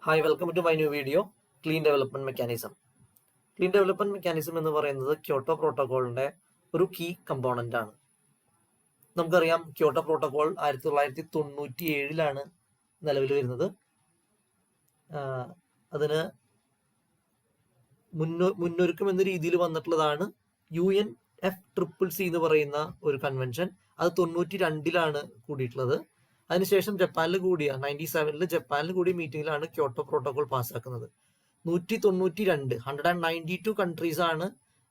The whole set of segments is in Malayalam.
Hi, welcome to my new video. Clean development mechanism. Clean development mechanism എന്ന് പറയുന്നത് ക്യോട്ടോ പ്രോട്ടോകോളിന്റെ ഒരു കീ കമ്പോണന്റ് ആണ്. നമുക്കറിയാം, ക്യോട്ടോ പ്രോട്ടോകോൾ 1997 നിലവിൽ വരുന്നത്. അതിന് മുന്നൊരുക്കം എന്ന രീതിയിൽ വന്നിട്ടുള്ളതാണ് UNFCCC എന്ന് പറയുന്ന ഒരു കൺവെൻഷൻ. അത് 92 കൂടിയിട്ടുള്ളത്. അതിനുശേഷം ജപ്പാനിൽ കൂടിയ 97 ജപ്പാനിൽ കൂടിയ മീറ്റിംഗിലാണ് ക്യോട്ടോ പ്രോട്ടോകോൾ പാസ്സാക്കുന്നത്. 192 കൺട്രീസ് ആണ്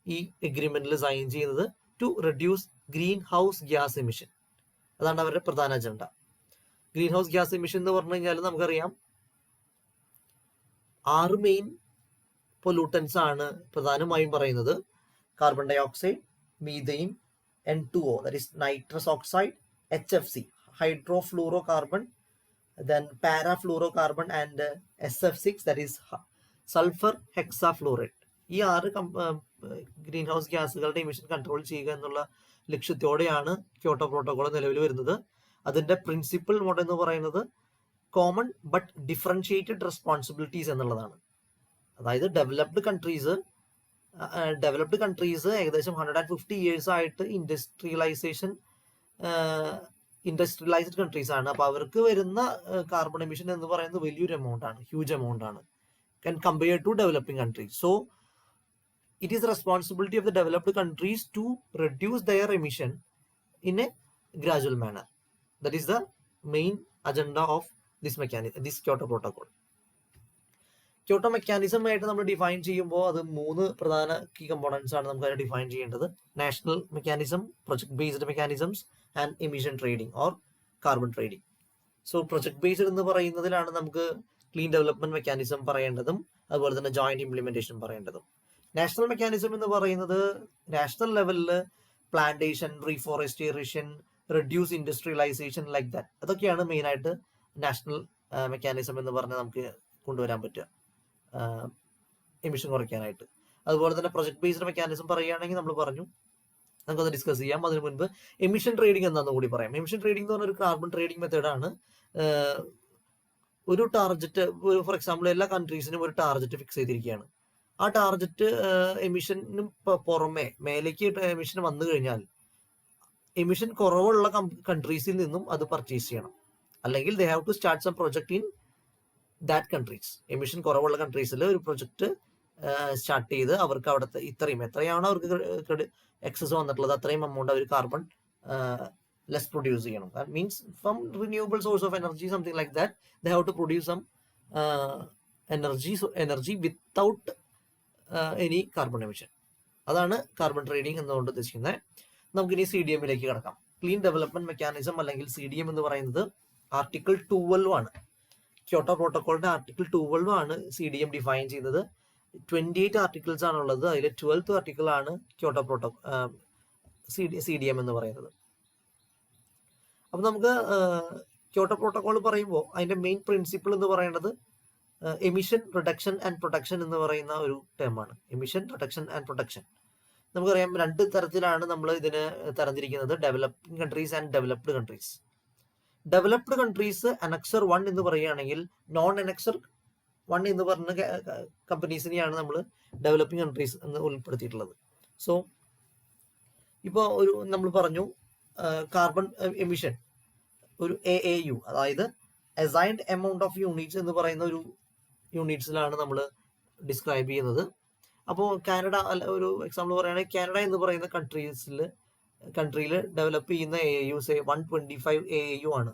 ഈ എഗ്രിമെന്റിൽ സൈൻ ചെയ്യുന്നത് to reduce greenhouse gas emission. അതാണ് അവരുടെ പ്രധാന agenda. Greenhouse gas emission എന്ന് പറഞ്ഞു കഴിഞ്ഞാൽ നമുക്കറിയാം 6 മെയിൻ പൊല്യൂട്ടൻസ് ആണ് പ്രധാനമായും പറയുന്നത്. Carbon dioxide, methane, N2O, that is nitrous oxide, HFC, hydrofluorocarbon, then parafluorocarbon, and SF6, that is sulfur hexafluoride. ഈ 6 ഗ്രീൻ ഹൗസ് ഗ്യാസുകളുടെ എമിഷൻ കൺട്രോൾ ചെയ്യുക എന്നുള്ള ലക്ഷ്യത്തോടെയാണ് ക്യോട്ടോ പ്രോട്ടോകോൾ നിലവിൽ വരുന്നത്. അതിന്റെ പ്രിൻസിപ്പൽ മോഡൽ എന്ന് പറയുന്നത് കോമൺ ബട്ട് ഡിഫറൻഷിയേറ്റഡ് റെസ്പോൺസിബിലിറ്റീസ് എന്നുള്ളതാണ്. അതായത് ഡെവലപ്ഡ് കൺട്രീസ് ഏകദേശം 150 ഇയേഴ്സ് ആയിട്ട് ഇൻഡസ്ട്രിയലൈസ്ഡ് കൺട്രീസ് ആണ്. അപ്പൊ അവർക്ക് വരുന്ന കാർബൺ എമിഷൻ എന്ന് പറയുന്നത് വലിയൊരു എമൗണ്ട് ആണ്, ഹ്യൂജ് എമൗണ്ട് ആണ് compared to developing countries. So it is the responsibility of the developed countries to reduce their emission in a gradual manner. That is the main agenda of this Kyoto Protocol. Kyoto mechanism ആയിട്ട് നമ്മൾ ഡിഫൈൻ ചെയ്യുമ്പോൾ അത് 3 പ്രധാന കീ കമ്പോണൻസ് ആണ് നമുക്ക് അതിനെ ഡിഫൈൻ ചെയ്യേണ്ടത്. National mechanism, project based mechanisms and emission trading or carbon trading. So project based എന്ന് പറയുന്നതിലാണ് നമുക്ക് ക്ലീൻ ഡെവലപ്മെന്റ് മെക്കാനിസം പറയേണ്ടതും അതുപോലെ തന്നെ ജോയിന്റ് ഇംപ്ലിമെന്റേഷൻ പറയേണ്ടതും. നാഷണൽ മെക്കാനിസം എന്ന് പറയുന്നത് നാഷണൽ ലെവലിൽ plantation, reforestation, reduce industrialization, like that, അതൊക്കെയാണ് മെയിൻ ആയിട്ട് നാഷണൽ മെക്കാനിസം എന്ന് പറഞ്ഞാൽ നമുക്ക് കൊണ്ടുവരാൻ പറ്റുക എമിഷൻ കുറയ്ക്കാനായിട്ട്. അതുപോലെ തന്നെ പ്രൊജക്ട് ബേസ്ഡ് മെക്കാനിസം പറയുകയാണെങ്കിൽ നമ്മൾ പറഞ്ഞു, നമുക്കത് ഡിസ്കസ് ചെയ്യാം. അതിന് മുൻപ് എമിഷൻ ട്രേഡിംഗ് എന്താണെന്ന് കൂടി പറയാം. എമിഷൻ ട്രേഡിംഗ് എന്ന് പറഞ്ഞ ഒരു കാർബൺ ട്രേഡിംഗ് മെത്തേഡാണ്. ഒരു ടാർജറ്റ്, ഫോർ എക്സാമ്പിൾ എല്ലാ കൺട്രീസിനും ഒരു ടാർജറ്റ് ഫിക്സ് ചെയ്തിരിക്കുകയാണ്. ആ ടാർജറ്റ് എമിഷന് പുറമെ മേലേക്ക് എമിഷൻ വന്നു കഴിഞ്ഞാൽ എമിഷൻ കുറവുള്ള കൺട്രീസിൽ നിന്നും അത് പർച്ചേസ് ചെയ്യണം. അല്ലെങ്കിൽ they have to start some project in that countries. Emission കുറവുള്ള കൺട്രീസിൽ ഒരു പ്രൊജക്ട് സ്റ്റാർട്ട് ചെയ്ത് അവർക്ക് അവിടുത്തെ എത്രയാണോ അവർക്ക് എക്സസ് വന്നിട്ടുള്ളത് അത്രയും എമൗണ്ട് അവർ കാർബൺ ലെസ് പ്രൊഡ്യൂസ് ചെയ്യണം. That means from renewable source of energy, something like that. They have to produce some energy without any carbon emission. അതാണ് കാർബൺ ട്രേഡിംഗ് എന്നുകൊണ്ട് ഉദ്ദേശിക്കുന്നത്. നമുക്കിനി CDM-ലേക്ക് കിടക്കാം. ക്ലീൻ ഡെവലപ്മെന്റ് മെക്കാനിസം അല്ലെങ്കിൽ CDM എന്ന് പറയുന്നത് ആർട്ടിക്കിൾ 12 ആണ്. ക്യോട്ടോ പ്രോട്ടോകോളിന്റെ ആർട്ടിക്കിൾ 12 ആണ് CDM ഡിഫൈൻ ചെയ്യുന്നത്. 28 ആർട്ടിക്കിൾസ് ആണുള്ളത്. അതിൽ 12th ആർട്ടിക്കിൾ ആണ് ക്യോട്ടോ CDM എന്ന് പറയുന്നത്. അപ്പൊ നമുക്ക് ക്യോട്ടോ പ്രോട്ടോകോൾ പറയുമ്പോൾ അതിന്റെ മെയിൻ പ്രിൻസിപ്പിൾ എന്ന് പറയുന്നത് എമിഷൻ റിഡക്ഷൻ ആൻഡ് പ്രൊട്ടക്ഷൻ എന്ന് പറയുന്ന ഒരു ടേമാണ്. എമിഷൻ റിഡക്ഷൻ ആൻഡ് പ്രൊട്ടക്ഷൻ നമുക്കറിയാം 2 തരത്തിലാണ് നമ്മൾ ഇതിന് തരംതിരിക്കുന്നത്: developing countries and developed countries. Developed countries annexure 1 എന്ന് പറയുകയാണെങ്കിൽ നോൺ അനക്സർ 1 എന്ന് പറഞ്ഞ കമ്പനീസിനെയാണ് നമ്മൾ ഡെവലപ്പിംഗ് കൺട്രീസ് എന്ന് ഉൾപ്പെടുത്തിയിട്ടുള്ളത്. സോ ഇപ്പോൾ നമ്മൾ പറഞ്ഞു കാർബൺ എമിഷൻ ഒരു AAU, അതായത് അസൈൻഡ് എമൗണ്ട് ഓഫ് യൂണിറ്റ്സ് എന്ന് പറയുന്ന ഒരു യൂണിറ്റ്സിലാണ് നമ്മൾ ഡിസ്ക്രൈബ് ചെയ്യുന്നത്. അപ്പോൾ കാനഡ ഒരു എക്സാമ്പിൾ പറയുകയാണെങ്കിൽ കാനഡ എന്ന് പറയുന്ന കൺട്രിയിൽ ഡെവലപ്പ് ചെയ്യുന്ന AAU 125 AAU ആണ്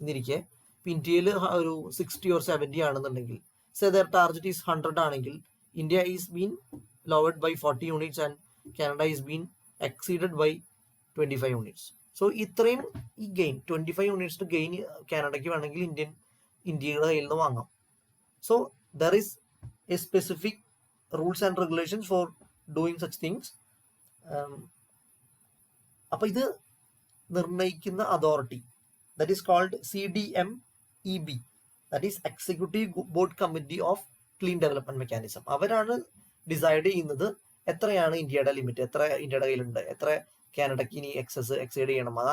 എന്നിരിക്കെ ഇന്ത്യയിൽ ഒരു 60 or 70 ആണെന്നുണ്ടെങ്കിൽ, ദർ ടാർജറ്റ് ഈസ് 100 ആണെങ്കിൽ, India is been lowered by 40 units and Canada is been exceeded by 25 units. So ഇത്രയും ഈ ഗെയിൻ 25 യൂണിറ്റ്സിന് ഗെയിൻ കാനഡയ്ക്ക് വേണമെങ്കിൽ ഇന്ത്യയുടെ കയ്യിൽ നിന്ന് വാങ്ങാം. So there is a specific rules and regulations for doing such things. അപ്പൊ ഇത് നിർണയിക്കുന്ന authority, that is called CDM-EB, that is executive board committee of clean development mechanism. അവരാണ് ഡിസൈഡ് ചെയ്യുന്നത് എത്രയാണ് ഇന്ത്യയുടെ ലിമിറ്റ്, എത്ര ഇന്ത്യയുടെ കയ്യിലുണ്ട്, എത്ര കാനഡയ്ക്ക് ഇനി എക്സീഡ് ചെയ്യണം, അത്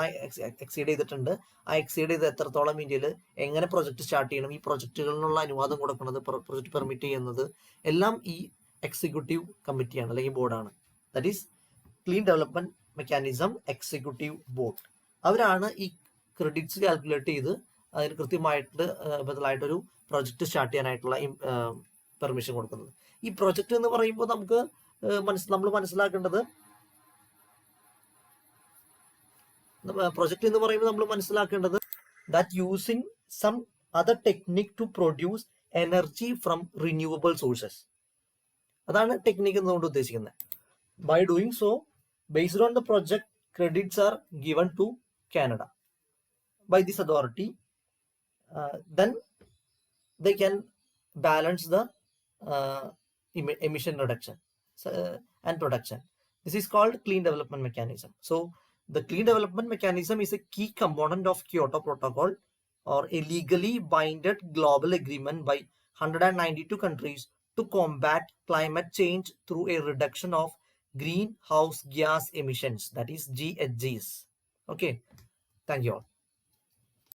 എക്സീഡ് ചെയ്തിട്ടുണ്ട്, ആ എക്സീഡ് ചെയ്ത് എത്രത്തോളം ഇന്ത്യയിൽ എങ്ങനെ പ്രൊജക്ട് സ്റ്റാർട്ട് ചെയ്യണം, ഈ പ്രൊജക്റ്റുകളിലുള്ള അനുവാദം കൊടുക്കുന്നത്, പ്രൊജക്ട് പെർമിറ്റ് ചെയ്യുന്നത് എല്ലാം ഈ എക്സിക്യൂട്ടീവ് കമ്മിറ്റിയാണ് അല്ലെങ്കിൽ ബോർഡാണ്. That is clean development mechanism executive board. അവരാണ് ഈ ക്രെഡിറ്റ്സ് കാൽക്കുലേറ്റ് ചെയ്ത് അതിന് കൃത്യമായിട്ട് ബദലായിട്ടൊരു പ്രൊജക്ട് സ്റ്റാർട്ട് ചെയ്യാനായിട്ടുള്ള പെർമിഷൻ കൊടുക്കുന്നത്. ഈ പ്രൊജക്ട് എന്ന് പറയുമ്പോൾ നമുക്ക് നമ്മൾ മനസ്സിലാക്കേണ്ടത്, പ്രൊജക്ട് എന്ന് പറയുമ്പോൾ നമ്മൾ മനസ്സിലാക്കേണ്ടത് that using some other technique to produce energy from renewable sources. അതാണ് ടെക്നിക് എന്നുകൊണ്ട് ഉദ്ദേശിക്കുന്നത്. By doing so, based on the project, credits are given to Canada by this authority. Then they can balance the emission reduction and production. This is called clean development mechanism. So the clean development mechanism is a key component of Kyoto Protocol, or a legally binded global agreement by 192 countries to combat climate change through a reduction of greenhouse gas emissions, that is GHGs. Okay, thank you all.